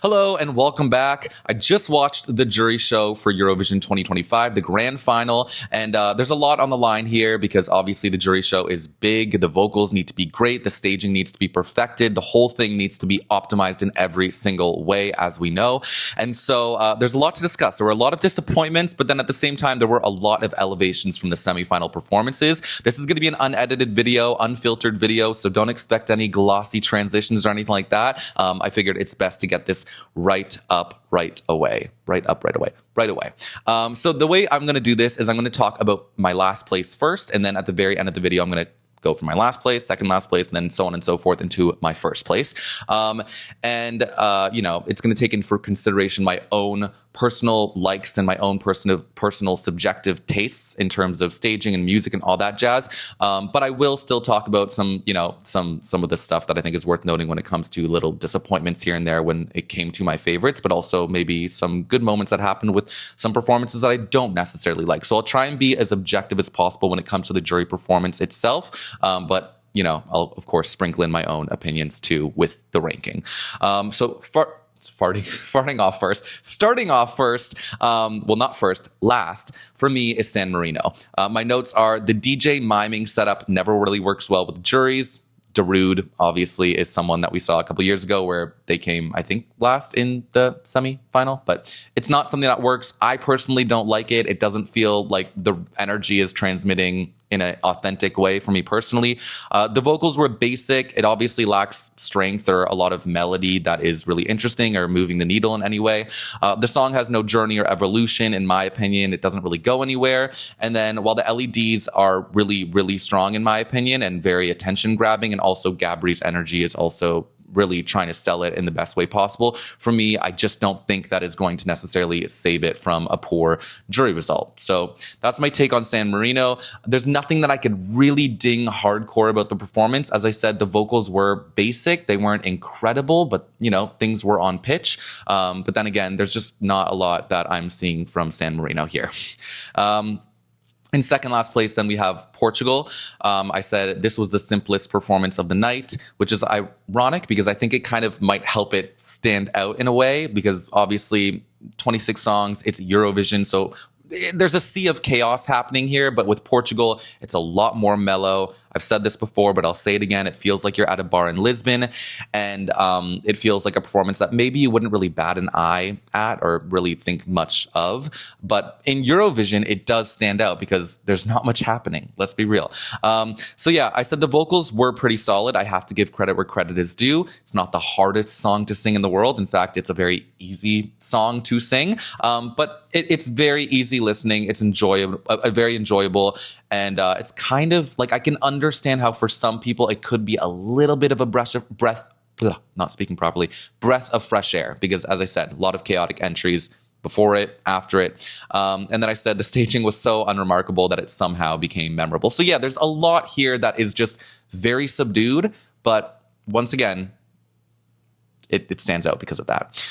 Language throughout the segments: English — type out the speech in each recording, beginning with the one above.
Hello and welcome back. I just watched the jury show for Eurovision 2025, the grand final, and there's a lot on the line here because obviously the jury show is big. The vocals need to be great. The staging needs to be perfected. The whole thing needs to be optimized in every single way, as we know. And so there's a lot to discuss. There were a lot of disappointments, but then at the same time, there were a lot of elevations from the semifinal performances. This is going to be an unedited video, unfiltered video, so don't expect any glossy transitions or anything like that. I figured it's best to get this right away. So the way I'm going to do this is I'm going to talk about my last place first, and then at the very end of the video, I'm going to go for my last place, second last place, and then so on and so forth into my first place. It's going to take into consideration my own personal likes and my own personal subjective tastes in terms of staging and music and all that jazz. But I will still talk about some of the stuff that I think is worth noting when it comes to little disappointments here and there when it came to my favorites, but also maybe some good moments that happened with some performances that I don't necessarily like. So I'll try and be as objective as possible when it comes to the jury performance itself. But I'll of course sprinkle in my own opinions too with the ranking. Starting off first, last for me is San Marino. My notes are the DJ miming setup never really works well with juries. Darude obviously is someone that we saw a couple years ago where they came, I think, last in the semi-final, but it's not something that works. I personally don't like it. It doesn't feel like the energy is transmitting in an authentic way for me personally. The vocals were basic. It obviously lacks strength or a lot of melody that is really interesting or moving the needle in any way. The song has no journey or evolution, in my opinion. It doesn't really go anywhere. And then while the LEDs are really, really strong, in my opinion, and very attention grabbing, and also Gabri's energy is also really trying to sell it in the best way possible. For me, I just don't think that is going to necessarily save it from a poor jury result. So that's my take on San Marino. There's nothing that I could really ding hardcore about the performance. As I said, the vocals were basic. They weren't incredible, but things were on pitch. But then again, there's just not a lot that I'm seeing from San Marino here. In second last place, then we have Portugal. I said this was the simplest performance of the night, which is ironic because I think it kind of might help it stand out in a way because obviously 26 songs, it's Eurovision, so there's a sea of chaos happening here, but with Portugal, it's a lot more mellow. I've said this before, but I'll say it again. It feels like you're at a bar in Lisbon, and it feels like a performance that maybe you wouldn't really bat an eye at or really think much of. But in Eurovision, it does stand out because there's not much happening. Let's be real. So yeah, I said the vocals were pretty solid. I have to give credit where credit is due. It's not the hardest song to sing in the world. In fact, it's a very easy song to sing, but it's very easy listening. It's enjoyable, very enjoyable. And it's kind of like I can understand how for some people it could be a little bit of a breath of fresh air. Because as I said, a lot of chaotic entries before it, after it. And then I said the staging was so unremarkable that it somehow became memorable. So yeah, there's a lot here that is just very subdued. But once again, it stands out because of that.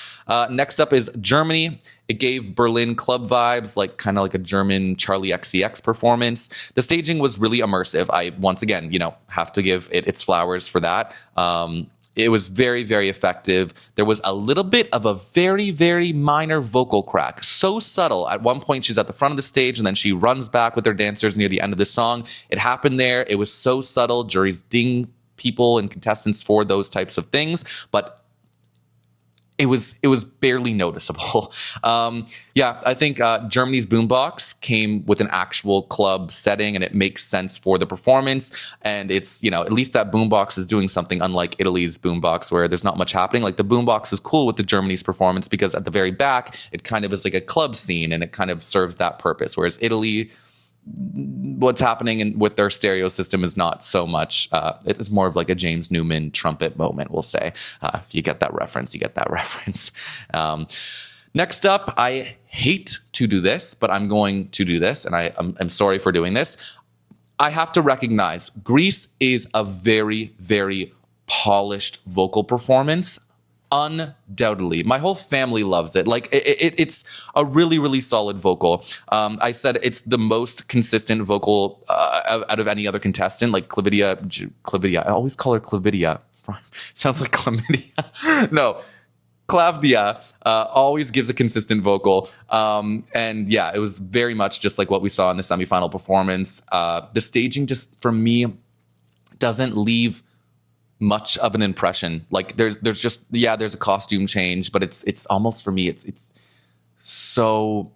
Next up is Germany. It gave Berlin club vibes, kind of like a German Charlie XCX performance. The staging was really immersive. I, once again, have to give it its flowers for that. It was very, very effective. There was a little bit of a very, very minor vocal crack. So subtle. At one point, she's at the front of the stage, and then she runs back with her dancers near the end of the song. It happened there. It was so subtle. Juries ding people and contestants for those types of things, but it was barely noticeable. I think Germany's boombox came with an actual club setting, and it makes sense for the performance. And it's, at least that boombox is doing something unlike Italy's boombox, where there's not much happening. Like the boombox is cool with the Germany's performance because at the very back, it kind of is like a club scene, and it kind of serves that purpose. Whereas Italy, what's happening with their stereo system is not so much. It's more of like a James Newman trumpet moment, we'll say. If you get that reference, you get that reference. Next up, I hate to do this, but I'm going to do this, and I'm sorry for doing this. I have to recognize Greece is a very, very polished vocal performance. Undoubtedly. My whole family loves it. It's a really, really solid vocal. I said it's the most consistent vocal out of any other contestant, like Clividia. I always call her Clividia. Sounds like chlamydia. No. Claudia always gives a consistent vocal. And yeah, it was very much just like what we saw in the semifinal performance. The staging just, for me, doesn't leave much of an impression. Like there's just, yeah, there's a costume change, but it's almost, for me, it's so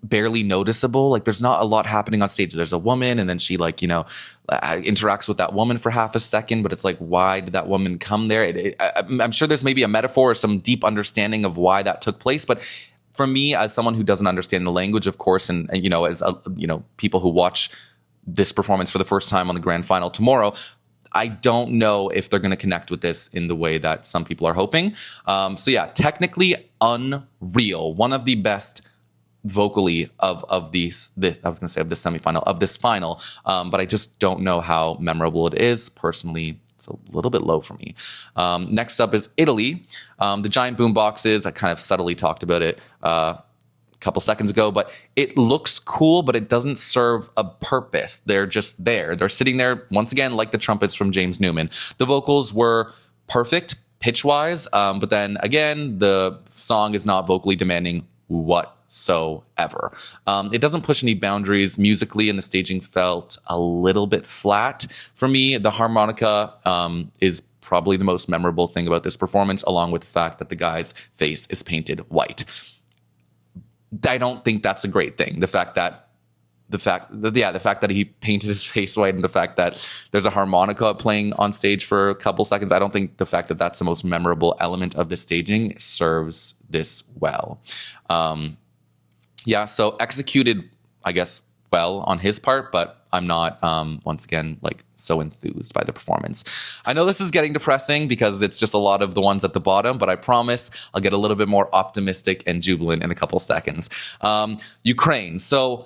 barely noticeable. Like there's not a lot happening on stage. There's a woman, and then she interacts with that woman for half a second, but it's like, why did that woman come there? I'm sure there's maybe a metaphor or some deep understanding of why that took place, but for me, as someone who doesn't understand the language, of course, and as people who watch this performance for the first time on the grand final tomorrow, I don't know if they're going to connect with this in the way that some people are hoping. So yeah, technically unreal. One of the best vocally of this I was going to say of this semifinal, of this final, but I just don't know how memorable it is. Personally, it's a little bit low for me. Next up is Italy. The giant boom boxes, I kind of subtly talked about it a couple seconds ago, but it looks cool, but it doesn't serve a purpose. They're just there. They're sitting there, once again, like the trumpets from James Newman. The vocals were perfect pitch-wise, but then again, the song is not vocally demanding whatsoever. It doesn't push any boundaries musically, and the staging felt a little bit flat for me. The harmonica is probably the most memorable thing about this performance, along with the fact that the guy's face is painted white. I don't think that's a great thing. The fact that he painted his face white, and the fact that there's a harmonica playing on stage for a couple seconds, I don't think the fact that that's the most memorable element of the staging serves this well. So executed, I guess, well on his part, but I'm not, once again, so enthused by the performance. I know this is getting depressing because it's just a lot of the ones at the bottom, but I promise I'll get a little bit more optimistic and jubilant in a couple seconds. Ukraine. So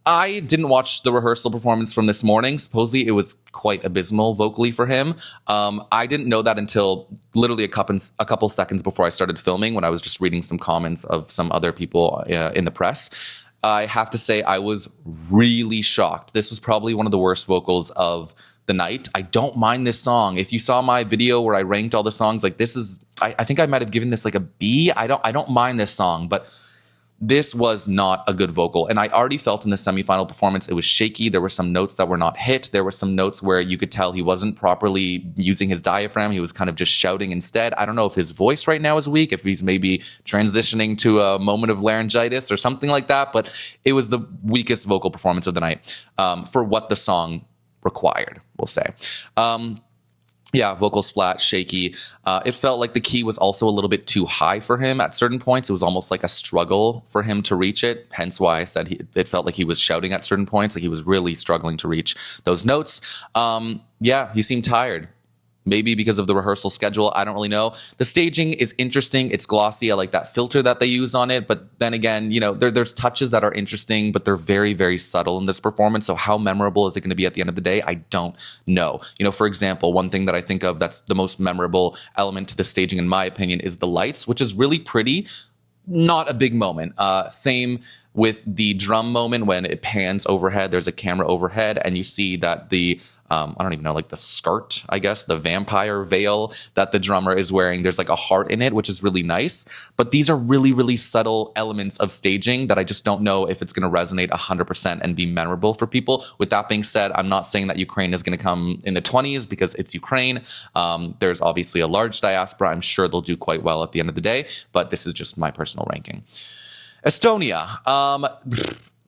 I didn't watch the rehearsal performance from this morning. Supposedly it was quite abysmal vocally for him. I didn't know that until literally a couple seconds before I started filming, when I was just reading some comments of some other people in the press. I have to say I was really shocked. This was probably one of the worst vocals of the night. I don't mind this song. If you saw my video where I ranked all the songs, I think I might have given this a B. I don't mind this song, but this was not a good vocal. And I already felt in the semifinal performance, it was shaky. There were some notes that were not hit. There were some notes where you could tell he wasn't properly using his diaphragm. He was kind of just shouting instead. I don't know if his voice right now is weak, if he's maybe transitioning to a moment of laryngitis or something like that. But it was the weakest vocal performance of the night for what the song required, we'll say. Vocals flat, shaky. It felt like the key was also a little bit too high for him at certain points. It was almost like a struggle for him to reach it. Hence why I said it felt like he was shouting at certain points. Like he was really struggling to reach those notes. He seemed tired. Maybe because of the rehearsal schedule. I don't really know. The staging is interesting. It's glossy. I like that filter that they use on it. But then again, there's touches that are interesting, but they're very, very subtle in this performance. So how memorable is it going to be at the end of the day? I don't know. For example, one thing that I think of that's the most memorable element to the staging, in my opinion, is the lights, which is really pretty. Not a big moment. Same with the drum moment when it pans overhead. There's a camera overhead, and you see that the I don't even know, the skirt, I guess, the vampire veil that the drummer is wearing. There's a heart in it, which is really nice. But these are really, really subtle elements of staging that I just don't know if it's going to resonate 100% and be memorable for people. With that being said, I'm not saying that Ukraine is going to come in the 20s because it's Ukraine. There's obviously a large diaspora. I'm sure they'll do quite well at the end of the day, but this is just my personal ranking. Estonia.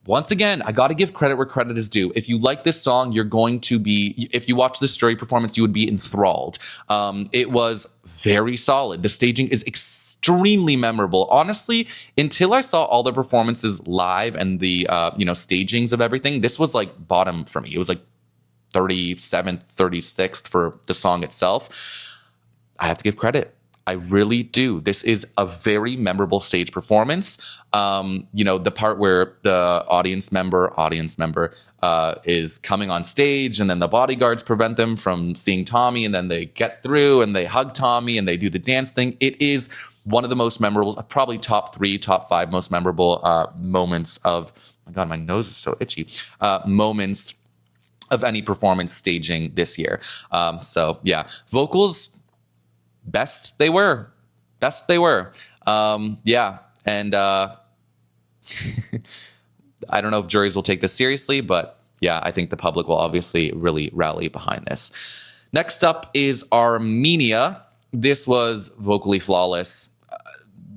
Once again, I got to give credit where credit is due. If you like this song, if you watch this jury performance, you would be enthralled. It was very solid. The staging is extremely memorable. Honestly, until I saw all the performances live and the, stagings of everything, this was bottom for me. It was 37th, 36th for the song itself. I have to give credit. I really do. This is a very memorable stage performance. The part where the audience member is coming on stage, and then the bodyguards prevent them from seeing Tommy, and then they get through and they hug Tommy and they do the dance thing. It is one of the most memorable, probably top 3, top 5 most memorable moments of, oh my God, my nose is so itchy, moments of any performance staging this year. Vocals, best they were. Best they were. Yeah. And I don't know if juries will take this seriously, but yeah, I think the public will obviously really rally behind this. Next up is Armenia. This was vocally flawless.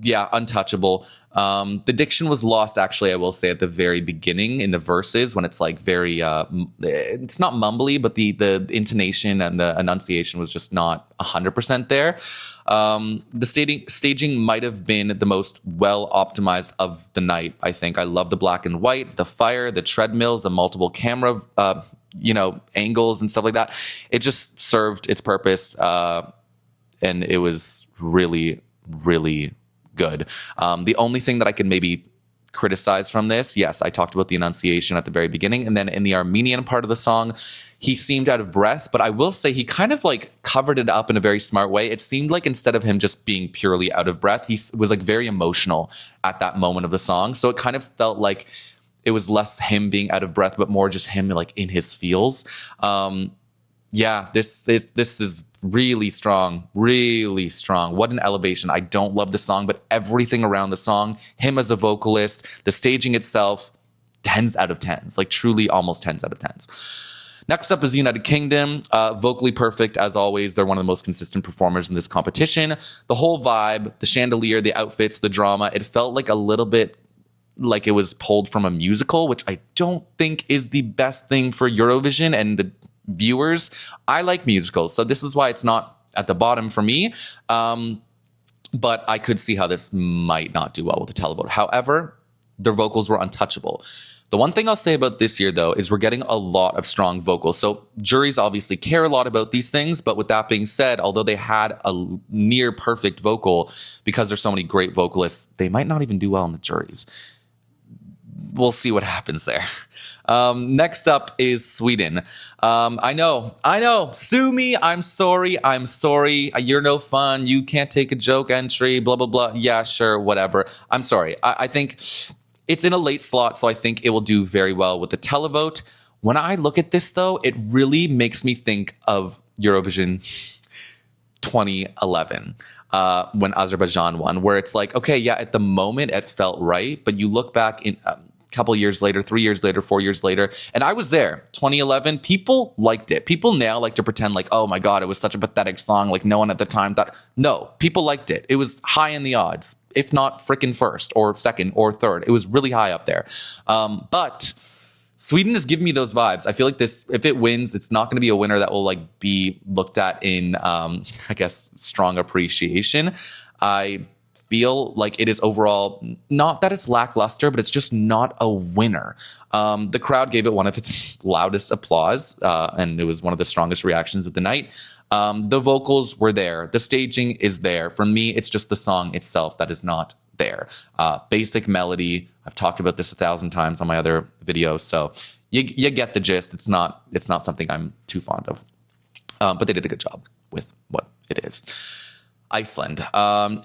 Yeah, untouchable. The diction was lost, actually, I will say, at the very beginning in the verses when it's like very, it's not mumbly, but the intonation and the enunciation was just not 100% there. The staging might have been the most well optimized of the night, I think. I love the black and white, the fire, the treadmills, the multiple camera, angles and stuff like that. It just served its purpose, and it was really, really good. The only thing that I can maybe criticize from this, yes, I talked about the enunciation at the very beginning, and then in the Armenian part of the song, he seemed out of breath, but I will say he kind of like covered it up in a very smart way. It seemed like instead of him just being purely out of breath, he was like very emotional at that moment of the song. So it kind of felt like it was less him being out of breath, but more just him like in his feels. Yeah, this is really strong, really strong. What an elevation. I don't love the song, but everything around the song, him as a vocalist, the staging itself, 10s out of 10s, like truly almost 10s out of 10s. Next up is the United Kingdom. Vocally perfect, as always. They're one of the most consistent performers in this competition. The whole vibe, the chandelier, the outfits, the drama, it felt like a little bit like it was pulled from a musical, which I don't think is the best thing for Eurovision and the viewers. I like musicals, so this is why it's not at the bottom for me. But I could see how this might not do well with the televote. However, their vocals were untouchable. The one thing I'll say about this year, though, is we're getting a lot of strong vocals. So juries obviously care a lot about these things. But with that being said, although they had a near perfect vocal, because there's so many great vocalists, they might not even do well in the juries. We'll see what happens there. Next up is Sweden. I know. Sue me. I'm sorry. You're no fun. You can't take a joke entry, blah, blah, blah. Yeah, sure, whatever. I'm sorry. I think it's in a late slot, so I think it will do very well with the televote. When I look at this, though, it really makes me think of Eurovision 2011. When Azerbaijan won, where it's like, okay, yeah, at the moment it felt right, but you look back in a couple years later, 3 years later, 4 years later, and I was there, 2011, people liked it. People now like to pretend like, oh my God, it was such a pathetic song, like no one at the time thought. No, people liked it. It was high in the odds, if not freaking first or second or third. It was really high up there. But Sweden is giving me those vibes. I feel like this, if it wins, it's not going to be a winner that will like be looked at in, I guess, strong appreciation. I feel like it is overall, not that it's lackluster, but it's just not a winner. The crowd gave it one of its loudest applause, and it was one of the strongest reactions of the night. The vocals were there. The staging is there. For me, it's just the song itself that is not there. Basic melody. I've talked about this 1,000 times on my other videos, so you get the gist. It's not something I'm too fond of, but they did a good job with what it is. Iceland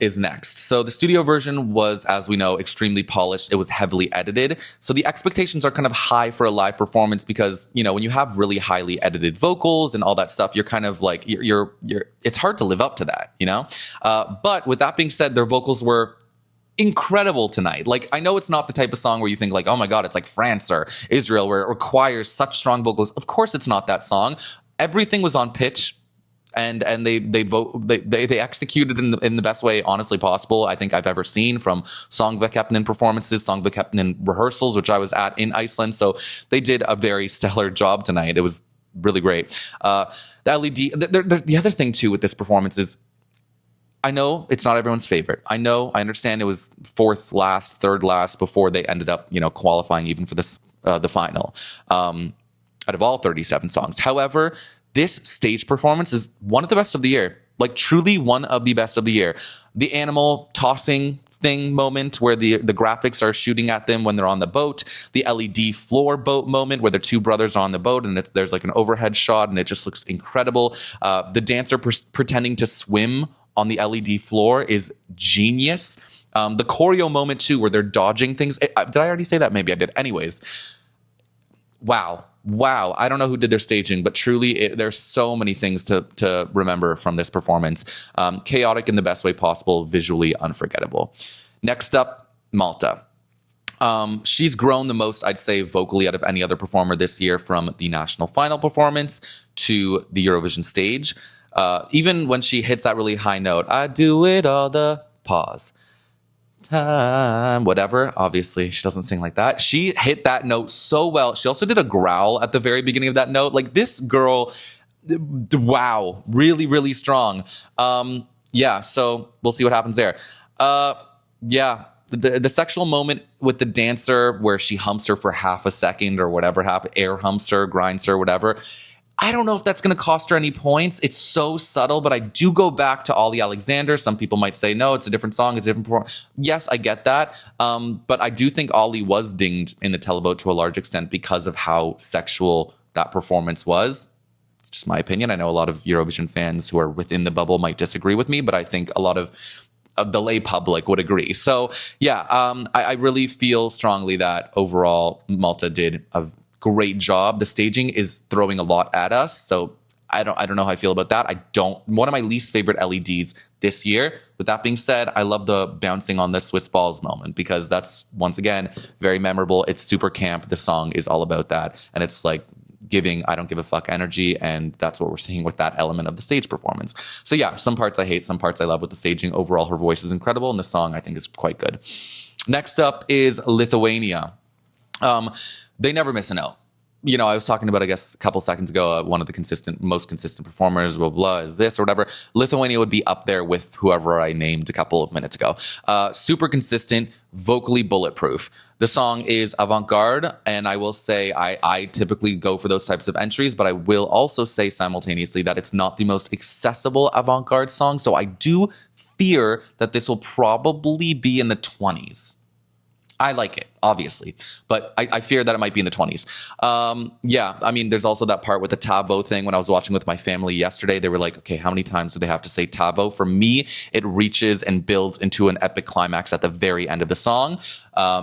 is next. So the studio version was, as we know, extremely polished. It was heavily edited. So the expectations are kind of high for a live performance because, you know, when you have really highly edited vocals and all that stuff, you're kind of like, it's hard to live up to that, you know? But with that being said, their vocals were incredible tonight. Like, I know it's not the type of song where you think like, oh my God, it's like France or Israel where it requires such strong vocals. Of course it's not that song. Everything was on pitch. And they executed in the best way honestly possible I think I've ever seen, from Songvakeppnin performances, Songvakeppnin rehearsals, which I was at in Iceland. So they did a very stellar job tonight. It was really great. The LED. The other thing too with this performance is, I know it's not everyone's favorite. I understand it was fourth last, third last before they ended up, you know, qualifying even for this the final out of all 37 songs. However, this stage performance is one of the best of the year, like truly one of the best of the year. The animal tossing thing moment where the graphics are shooting at them when they're on the boat, the LED floor boat moment where the two brothers are on the boat and there's like an overhead shot and it just looks incredible. The dancer pretending to swim on the LED floor is genius. The choreo moment too, where they're dodging things. Did I already say that? Maybe I did. Anyways, wow. wow, I don't know who did their staging, but truly there's so many things to remember from this performance. Chaotic in the best way possible, visually unforgettable. Next up, Malta. She's grown the most, I'd say, vocally out of any other performer this year, from the national final performance to the Eurovision stage. Even when she hits that really high note, I do it all the pause. Time, whatever. Obviously, she doesn't sing like that. She hit that note so well. She also did a growl at the very beginning of that note. Like, this girl, wow, really, really strong. Yeah, so we'll see what happens there. Yeah, the sexual moment with the dancer where she humps her for half a second or whatever happened, air humps her, grinds her, whatever. I don't know if that's going to cost her any points. It's so subtle, but I do go back to Ollie Alexander. Some people might say, no, it's a different song, it's a different performance. Yes, I get that. But I do think Ollie was dinged in the televote to a large extent because of how sexual that performance was. It's just my opinion. I know a lot of Eurovision fans who are within the bubble might disagree with me, but I think a lot of the lay public would agree. So yeah, I really feel strongly that overall Malta did a great job. The staging is throwing a lot at us, so I don't know how I feel about that. One of my least favorite LEDs this year. With that being said, I love the bouncing on the Swiss balls moment because that's, once again, very memorable. It's super camp. The song is all about that, and it's like giving I don't give a fuck energy, and that's what we're seeing with that element of the stage performance. So yeah, some parts I hate, some parts I love with the staging. Overall, her voice is incredible, and the song I think is quite good. Next up is Lithuania. They never miss a note. You know, I was talking about, I guess, a couple seconds ago, one of the most consistent performers, blah, blah, is this or whatever. Lithuania would be up there with whoever I named a couple of minutes ago. Super consistent, vocally bulletproof. The song is avant-garde, and I will say I typically go for those types of entries, but I will also say simultaneously that it's not the most accessible avant-garde song, so I do fear that this will probably be in the 20s. I like it, obviously, but I fear that it might be in the 20s. Yeah, I mean, there's also that part with the Tavo thing. When I was watching with my family yesterday, they were like, okay, how many times do they have to say Tavo? For me, it reaches and builds into an epic climax at the very end of the song.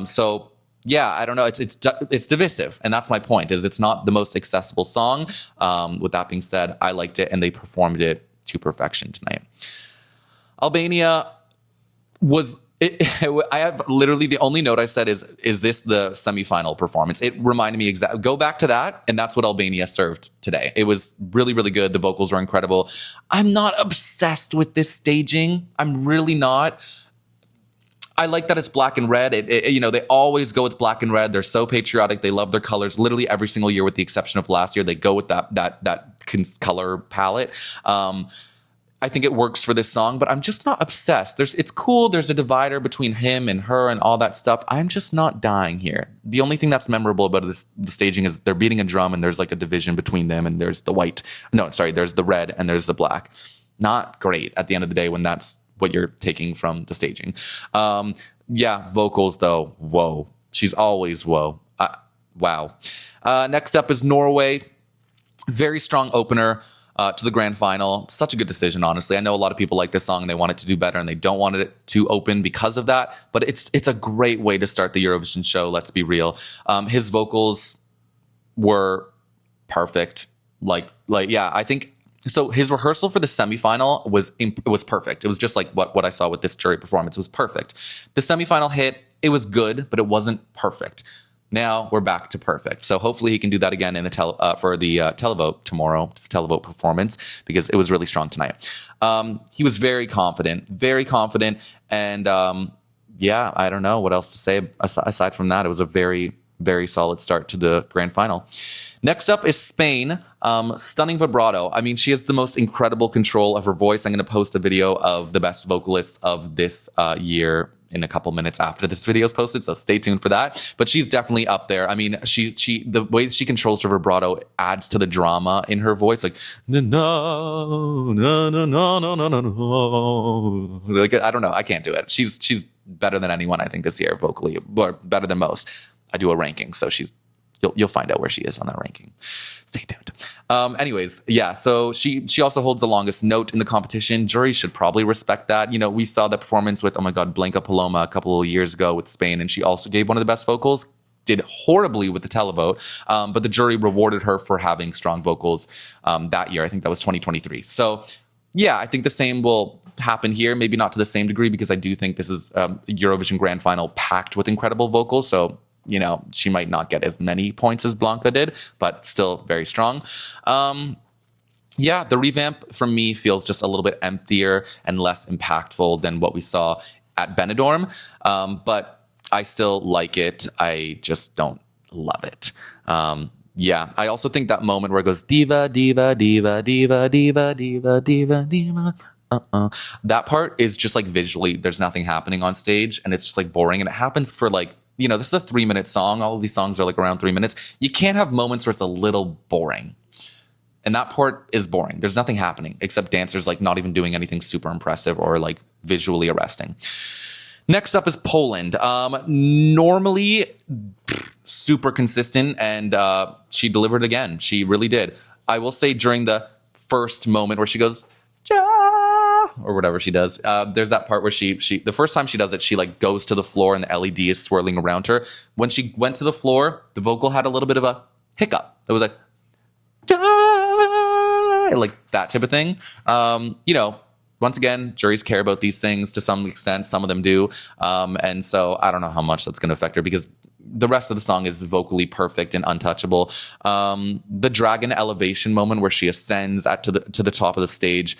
So yeah, I don't know. It's divisive, and that's my point, is it's not the most accessible song. With that being said, I liked it, and they performed it to perfection tonight. Albania was... I have literally the only note I said is this the semifinal performance? It reminded me exactly. Go back to that, and that's what Albania served today. It was really, really good. The vocals were incredible. I'm not obsessed with this staging. I'm really not. I like that it's black and red. You know, they always go with black and red. They're so patriotic. They love their colors. Literally every single year, with the exception of last year, they go with that color palette. I think it works for this song, but I'm just not obsessed. It's cool. There's a divider between him and her and all that stuff. I'm just not dying here. The only thing that's memorable about the staging is they're beating a drum and there's like a division between them, and there's the white. No, sorry, there's the red and there's the black. Not great at the end of the day when that's what you're taking from the staging. Yeah, vocals though, whoa. She's always whoa. Wow. Next up is Norway. Very strong opener to the grand final. Such a good decision, honestly. I know a lot of people like this song and they want it to do better and they don't want it to open because of that, but it's a great way to start the Eurovision show, let's be real. His vocals were perfect. Like yeah, I think so. His rehearsal for the semifinal was perfect. It was just like what I saw with this jury performance. It was perfect. The semifinal hit, it was good, but it wasn't perfect. Now we're back to perfect. So hopefully he can do that again in the for the televote tomorrow, televote performance, because it was really strong tonight. He was very confident, and yeah, I don't know what else to say aside from that. It was a very, very solid start to the grand final. Next up is Spain. Stunning vibrato. I mean, she has the most incredible control of her voice. I'm going to post a video of the best vocalists of this year in a couple minutes after this video is posted, so stay tuned for that. But she's definitely up there. I mean, the way she controls her vibrato adds to the drama in her voice, like no, no, no, no, no, no, no, no. Like, I don't know, I can't do it. She's better than anyone I think this year vocally, or better than most. I do a ranking, so you'll find out where she is on that ranking. Stay tuned. Anyways, yeah, so she also holds the longest note in the competition. Juries should probably respect that. You know, we saw the performance with, oh my God, Blanca Paloma a couple of years ago with Spain, and she also gave one of the best vocals. did horribly with the televote, but the jury rewarded her for having strong vocals that year. I think that was 2023. So yeah, I think the same will happen here. Maybe not to the same degree, because I do think this is a Eurovision grand final packed with incredible vocals. So, you know, she might not get as many points as Blanca did, but still very strong. Yeah, the revamp for me feels just a little bit emptier and less impactful than what we saw at Benidorm. But I still like it. I just don't love it. Yeah, I also think that moment where it goes diva, diva, diva, diva, diva, diva, diva, diva. That part is just like visually, there's nothing happening on stage, and it's just like boring. And it happens for like, you know, this is a 3-minute song. All of these songs are like around 3 minutes. You can't have moments where it's a little boring. And that part is boring. There's nothing happening except dancers like not even doing anything super impressive or like visually arresting. Next up is Poland. Normally super consistent, and she delivered again. She really did. I will say during the first moment where she goes, or whatever she does, there's that part where she the first time she does it, she like goes to the floor and the LED is swirling around her. When she went to the floor, the vocal had a little bit of a hiccup. It was like, like that type of thing. You know, once again, juries care about these things to some extent. Some of them do. And so I don't know how much that's going to affect her, because the rest of the song is vocally perfect and untouchable. The dragon elevation moment where she ascends to the top of the stage,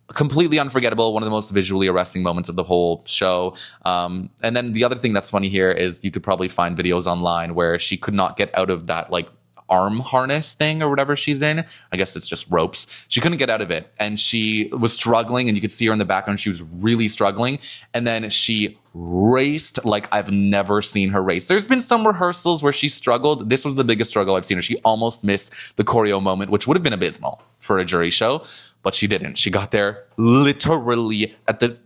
completely unforgettable. One of the most visually arresting moments of the whole show. And then the other thing that's funny here is you could probably find videos online where she could not get out of that like arm harness thing or whatever she's in. I guess it's just ropes. She couldn't get out of it, and she was struggling, and you could see her in the background. She was really struggling, and then she raced like I've never seen her race. There's been some rehearsals where she struggled. This was the biggest struggle I've seen her. She almost missed the choreo moment, which would have been abysmal for a jury show, but she didn't. She got there literally at the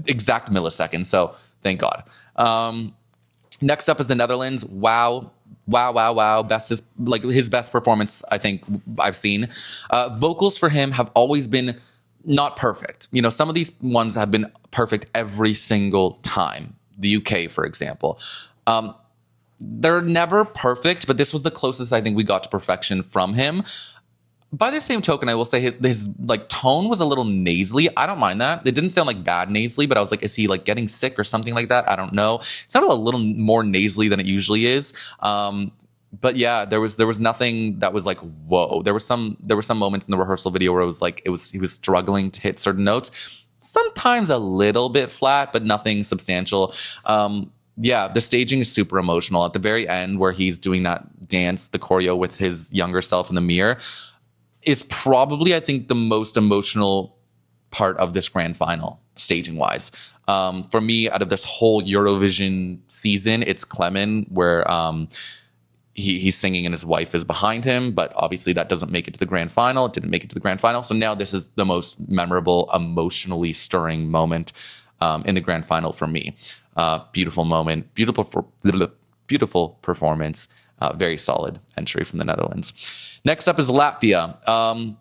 exact millisecond, so thank God. Next up is the Netherlands. Wow. Best, like his best performance I think I've seen. Vocals for him have always been not perfect. You know, some of these ones have been perfect every single time. The UK, for example. They're never perfect, but this was the closest I think we got to perfection from him. By the same token, I will say his like tone was a little nasally. I don't mind that. It didn't sound like bad nasally, but I was like, is he like getting sick or something like that? I don't know. It sounded a little more nasally than it usually is. But yeah, there was nothing that was like, whoa. There were some moments in the rehearsal video where it was like he was struggling to hit certain notes. Sometimes a little bit flat, but nothing substantial. Yeah, the staging is super emotional. At the very end, where he's doing that dance, the choreo with his younger self in the mirror, is probably, I think, the most emotional part of this grand final, staging-wise. For me, out of this whole Eurovision season, it's Clement, where he's singing and his wife is behind him, but obviously that doesn't make it to the grand final. It didn't make it to the grand final. So now this is the most memorable, emotionally stirring moment in the grand final for me. Beautiful moment, beautiful performance. Very solid entry from the Netherlands. Next up is Latvia.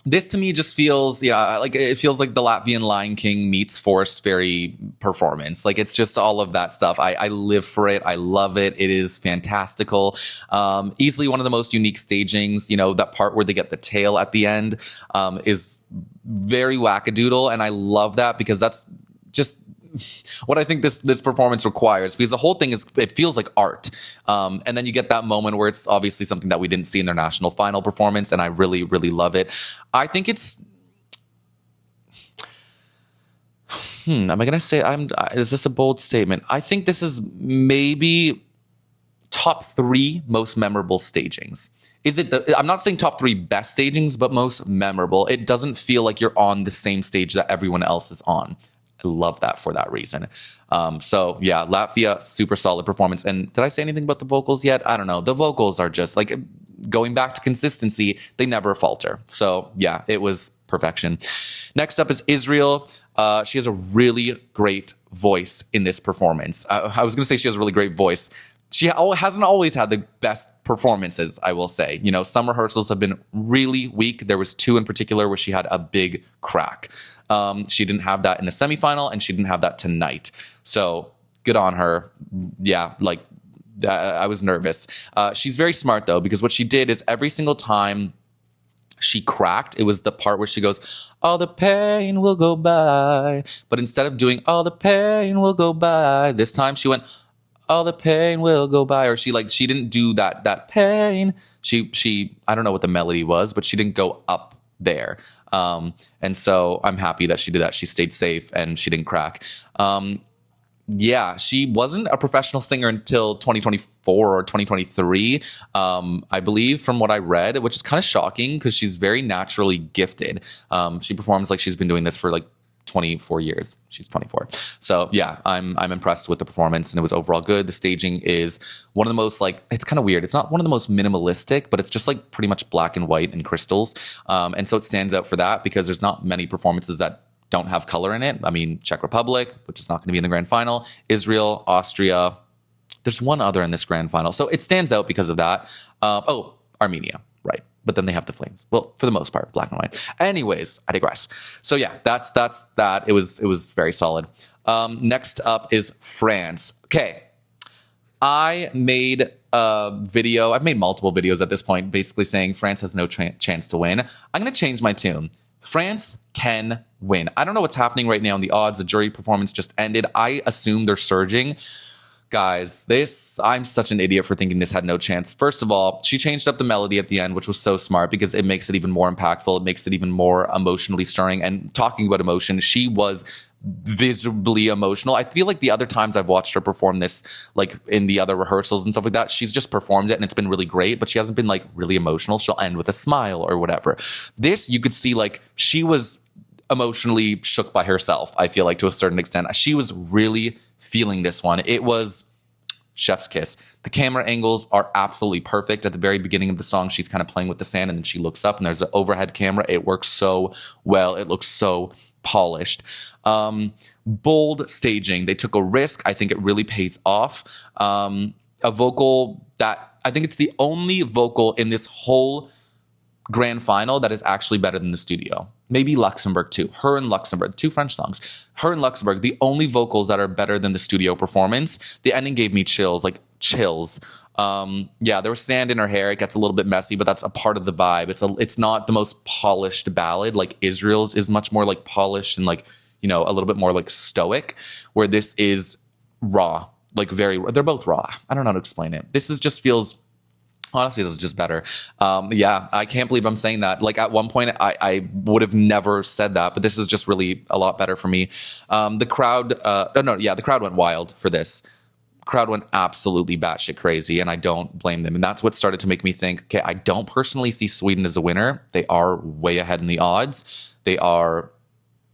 This to me just feels, like it feels like the Latvian Lion King meets Forest Fairy performance. Like it's just all of that stuff. I live for it. I love it. It is fantastical. Easily one of the most unique stagings. You know, that part where they get the tail at the end is very wackadoodle, and I love that because that's just what I think this performance requires, because the whole thing it feels like art. And then you get that moment where it's obviously something that we didn't see in their national final performance, and I really, really love it. I think it's, am I going to say, is this a bold statement? I think this is maybe top 3 most memorable stagings. I'm not saying top 3 best stagings, but most memorable. It doesn't feel like you're on the same stage that everyone else is on. I love that for that reason. So yeah, Latvia, super solid performance. And did I say anything about the vocals yet? I don't know. The vocals are just like, going back to consistency, they never falter. So yeah, it was perfection. Next up is Israel. She has a really great voice in this performance. I was going to say she has a really great voice. She hasn't always had the best performances, I will say. You know, some rehearsals have been really weak. There was 2 in particular where she had a big crack. She didn't have that in the semifinal, and she didn't have that tonight. So good on her. Yeah, like I was nervous. She's very smart though, because what she did is every single time she cracked, it was the part where she goes, all the pain will go by. But instead of doing all the pain will go by, this time she went, all the pain will go by. Or she didn't do that pain. She I don't know what the melody was, but she didn't go up there. And so I'm happy that she did that. She stayed safe and she didn't crack. Yeah, she wasn't a professional singer until 2024 or 2023, I believe, from what I read, which is kind of shocking because she's very naturally gifted. She performs like she's been doing this for like 24 years. She's 24. So yeah, I'm impressed with the performance, and it was overall good. The staging is one of the most, like, it's kind of weird. It's not one of the most minimalistic, but it's just like pretty much black and white and crystals. And so it stands out for that because there's not many performances that don't have color in it. I mean, Czech Republic, which is not going to be in the grand final, Israel, Austria. There's one other in this grand final. So it stands out because of that. Armenia, right. But then they have the flames. Well, for the most part, black and white. Anyways, I digress. So yeah, that's that. It was very solid. Next up is France. Okay. I made a video. I've made multiple videos at this point, basically saying France has no chance to win. I'm going to change my tune. France can win. I don't know what's happening right now in the odds. The jury performance just ended. I assume they're surging. Guys, I'm such an idiot for thinking this had no chance. First of all, she changed up the melody at the end, which was so smart because it makes it even more impactful. It makes it even more emotionally stirring. And talking about emotion, she was visibly emotional. I feel like the other times I've watched her perform this, like in the other rehearsals and stuff like that, she's just performed it and it's been really great, but she hasn't been like really emotional. She'll end with a smile or whatever. This, you could see like she was emotionally shook by herself, I feel like, to a certain extent. She was really feeling this one. It was chef's kiss. The camera angles are absolutely perfect. At the very beginning of the song, she's kind of playing with the sand and then she looks up and there's an overhead camera. It works so well. It looks so polished. Bold staging. They took a risk. I think it really pays off. A vocal that I think it's the only vocal in this whole grand final that is actually better than the studio. Maybe Luxembourg too. Her and Luxembourg, 2 French songs. Her and Luxembourg, the only vocals that are better than the studio performance. The ending gave me chills, like chills. Yeah, there was sand in her hair. It gets a little bit messy, but that's a part of the vibe. It's not the most polished ballad. Like Israel's is much more like polished and like, you know, a little bit more like stoic, where this is raw, like they're both raw. I don't know how to explain it. This feels, honestly, this is just better. Yeah, I can't believe I'm saying that. Like at one point, I would have never said that, but this is just really a lot better for me. The crowd, the crowd went wild for this. Crowd went absolutely batshit crazy, and I don't blame them. And that's what started to make me think, okay, I don't personally see Sweden as a winner. They are way ahead in the odds. They are,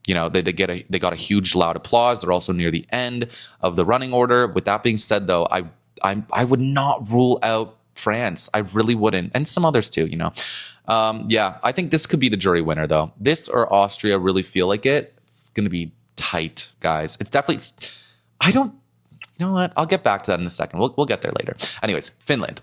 you know, they got a huge loud applause. They're also near the end of the running order. With that being said, though, I would not rule out France. I really wouldn't. And some others too, you know. Yeah, I think this could be the jury winner, though. This or Austria really feel like it. It's going to be tight, guys. It's definitely, you know what? I'll get back to that in a second. We'll get there later. Anyways, Finland.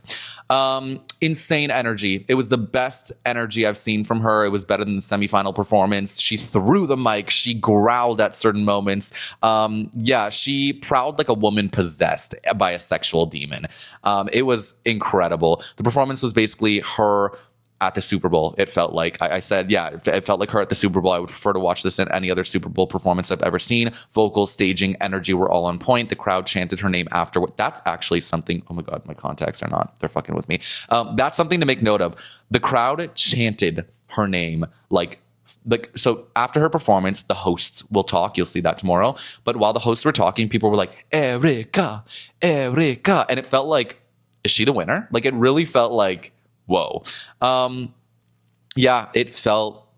Insane energy. It was the best energy I've seen from her. It was better than the semifinal performance. She threw the mic. She growled at certain moments. Yeah, she prowled like a woman possessed by a sexual demon. It was incredible. The performance was basically her at the Super Bowl. It felt like, I said, yeah, it felt like her at the Super Bowl. I would prefer to watch this than any other Super Bowl performance I've ever seen. Vocal, staging, energy were all on point. The crowd chanted her name afterward. That's actually something, oh my God, my contacts are not, they're fucking with me. That's something to make note of. The crowd chanted her name like, so after her performance, the hosts will talk. You'll see that tomorrow. But while the hosts were talking, people were like, Erika, Erika. And it felt like, is she the winner? Like, it really felt like, whoa. Yeah, it felt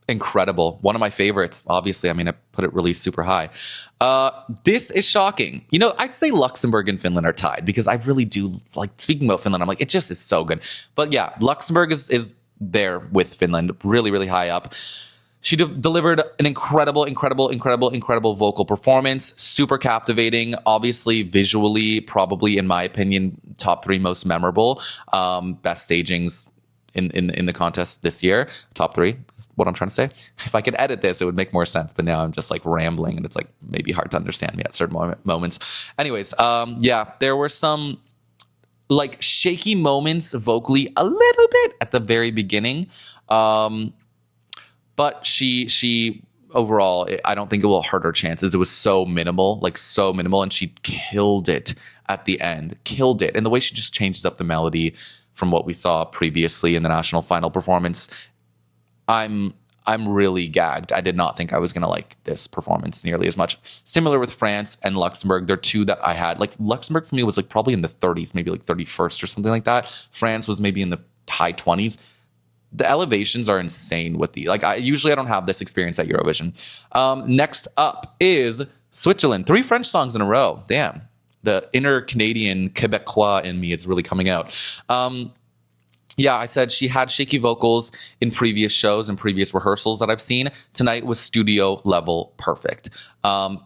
incredible. One of my favorites, obviously. I mean, I put it really super high. This is shocking. You know, I'd say Luxembourg and Finland are tied because I really do like, speaking about Finland, I'm like, it just is so good. But yeah, Luxembourg is there with Finland, really, really high up. She delivered an incredible vocal performance, super captivating, obviously visually, probably in my opinion, top 3 most memorable. Best stagings, in the contest this year. Top 3 is what I'm trying to say. If I could edit this, it would make more sense. But now I'm just like rambling, and it's like maybe hard to understand me at certain moments. Anyways, yeah, there were some like shaky moments vocally a little bit at the very beginning. But she overall, I don't think it will hurt her chances. It was so minimal, and she killed it at the end. Killed it. And the way she just changes up the melody from what we saw previously in the national final performance, I'm really gagged. I did not think I was going to like this performance nearly as much. Similar with France and Luxembourg. They're 2 that I had. Like Luxembourg for me was like probably in the 30s, maybe like 31st or something like that. France was maybe in the high 20s. The elevations are insane with the, like, I don't have this experience at Eurovision. Next up is Switzerland. 3 French songs in a row. Damn. The inner Canadian Quebecois in me is really coming out. Yeah, I said she had shaky vocals in previous shows and previous rehearsals that I've seen. Tonight was studio level perfect.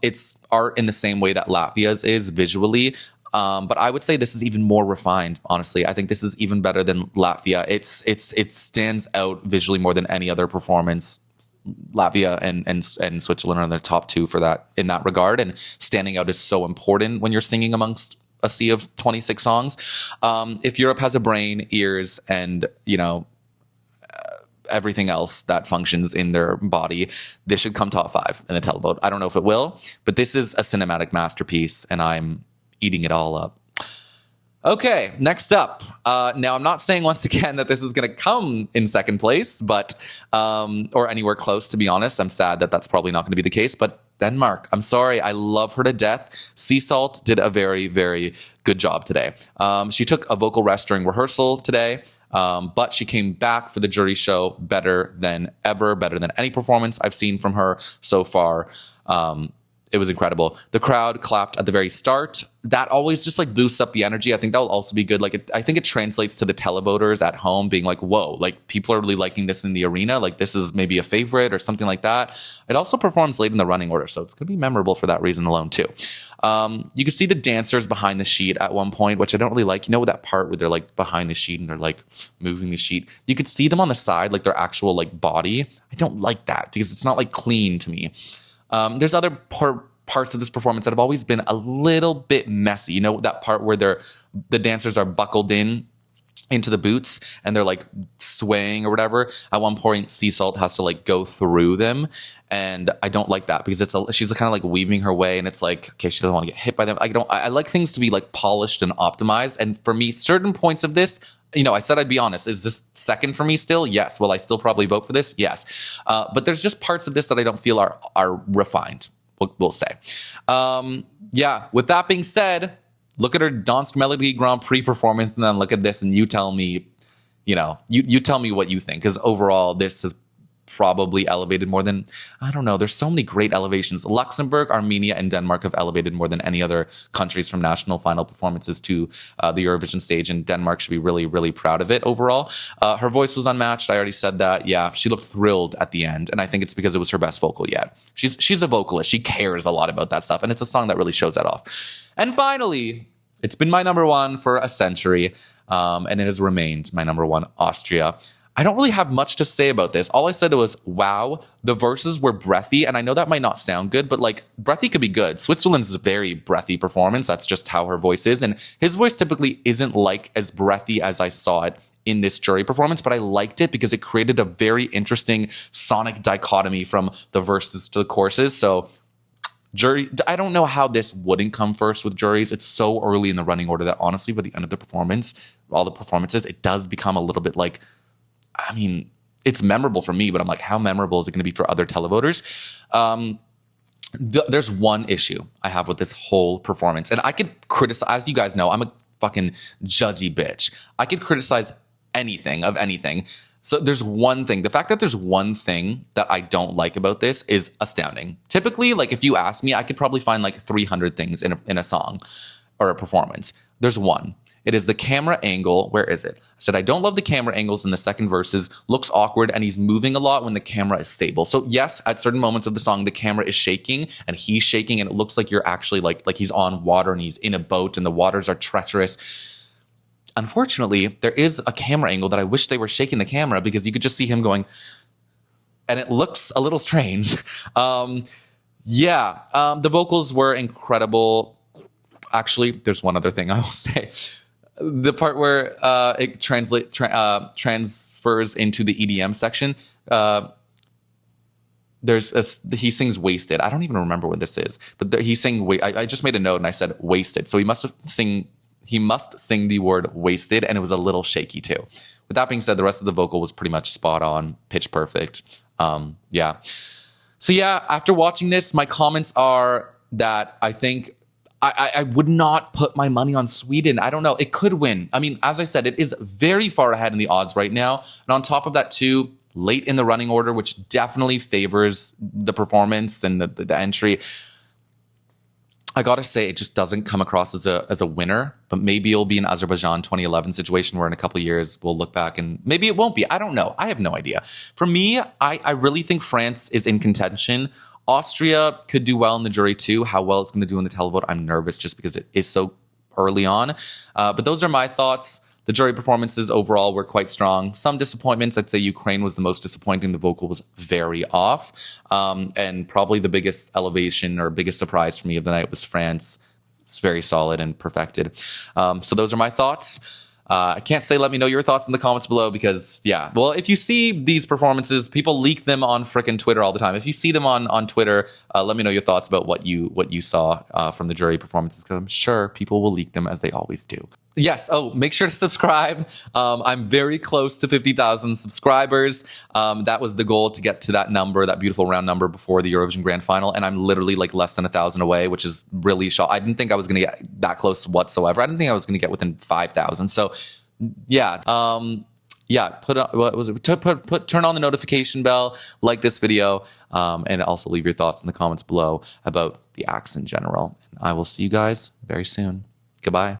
It's art in the same way that Latvia's is visually. But I would say this is even more refined, honestly. I think this is even better than Latvia. It stands out visually more than any other performance. Latvia and Switzerland are in their top 2 for that in that regard. And standing out is so important when you're singing amongst a sea of 26 songs. If Europe has a brain, ears, and, everything else that functions in their body, this should come top 5 in a televote. I don't know if it will, but this is a cinematic masterpiece, and I'm eating it all up. Okay, next up. Now, I'm not saying once again that this is going to come in second place, but or anywhere close, to be honest. I'm sad that that's probably not going to be the case, but Denmark, I'm sorry. I love her to death. Sissal did a very, very good job today. She took a vocal rest during rehearsal today, but she came back for the jury show better than ever, better than any performance I've seen from her so far. It was incredible. The crowd clapped at the very start. That always just like boosts up the energy. I think that will also be good. Like, I think it translates to the televoters at home being like, whoa, like people are really liking this in the arena. Like this is maybe a favorite or something like that. It also performs late in the running order, so it's going to be memorable for that reason alone too. You could see the dancers behind the sheet at one point, which I don't really like. You know that part where they're like behind the sheet and they're like moving the sheet? You could see them on the side, like their actual like body. I don't like that because it's not like clean to me. There's other parts of this performance that have always been a little bit messy. You know, that part where the dancers are buckled into the boots and they're like swaying or whatever. At one point, Sissal has to like go through them. And I don't like that because she's kind of like weaving her way, and it's like, okay, she doesn't want to get hit by them. I like things to be like polished and optimized. And for me, certain points of this, I said I'd be honest. Is this second for me still? Yes. Will I still probably vote for this? Yes. But there's just parts of this that I don't feel are refined, we'll say. Yeah, with that being said, look at her Dansk Melody Grand Prix performance, and then look at this, and you tell me, you tell me what you think. Because overall, this has probably elevated more than, I don't know, there's so many great elevations. Luxembourg, Armenia, and Denmark have elevated more than any other countries from national final performances to the Eurovision stage, and Denmark should be really, really proud of it overall. Her voice was unmatched. I already said that. Yeah, she looked thrilled at the end, and I think it's because it was her best vocal yet. She's a vocalist. She cares a lot about that stuff, and it's a song that really shows that off. And finally, it's been my number 1 for a century, and it has remained my number 1, Austria. I don't really have much to say about this. All I said was, wow, the verses were breathy. And I know that might not sound good, but like breathy could be good. Switzerland's a very breathy performance. That's just how her voice is. And his voice typically isn't like as breathy as I saw it in this jury performance, but I liked it because it created a very interesting sonic dichotomy from the verses to the choruses. So jury, I don't know how this wouldn't come first with juries. It's so early in the running order that honestly, by the end of the performance, all the performances, it does become a little bit like, I mean, it's memorable for me, but I'm like, how memorable is it going to be for other televoters? There's one issue I have with this whole performance. And I could criticize, as you guys know, I'm a fucking judgy bitch. I could criticize anything of anything. So there's one thing. The fact that there's one thing that I don't like about this is astounding. Typically, like if you ask me, I could probably find like 300 things in a song or a performance. There's one. It is the camera angle. Where is it? I said, I don't love the camera angles in the second verses. Looks awkward, and he's moving a lot when the camera is stable. So yes, at certain moments of the song, the camera is shaking, and he's shaking, and it looks like you're actually like he's on water, and he's in a boat, and the waters are treacherous. Unfortunately, there is a camera angle that I wish they were shaking the camera, because you could just see him going, and it looks a little strange. The vocals were incredible. Actually, there's one other thing I will say. The part where it transfers into the EDM section, he sings Wasted. I don't even remember what this is, but he sang, I just made a note and I said Wasted. So he must sing the word wasted, and it was a little shaky too. With that being said, the rest of the vocal was pretty much spot on, pitch perfect. So after watching this, my comments are that I think I would not put my money on Sweden. I don't know. It could win. I mean, as I said, it is very far ahead in the odds right now. And on top of that too, late in the running order, which definitely favors the performance and the entry, I gotta say, it just doesn't come across as a winner. But maybe it'll be an Azerbaijan 2011 situation where in a couple of years we'll look back and maybe it won't be. I don't know. I have no idea. For me, I really think France is in contention. Austria could do well in the jury too. How well it's going to do in the televote, I'm nervous just because it is so early on. But those are my thoughts. The jury performances overall were quite strong. Some disappointments. I'd say Ukraine was the most disappointing. The vocal was very off. And probably the biggest elevation or biggest surprise for me of the night was France. It's very solid and perfected. So those are my thoughts. I can't say let me know your thoughts in the comments below because, well, if you see these performances, people leak them on frickin' Twitter all the time. If you see them on Twitter, let me know your thoughts about what you saw from the jury performances, because I'm sure people will leak them as they always do. Yes. Oh, make sure to subscribe. I'm very close to 50,000 subscribers. That was the goal, to get to that number, that beautiful round number before the Eurovision Grand Final. And I'm literally like less than 1,000 away, which is really shocking. I didn't think I was going to get that close whatsoever. I didn't think I was going to get within 5,000. So yeah. Turn on the notification bell, like this video, and also leave your thoughts in the comments below about the acts in general. And I will see you guys very soon. Goodbye.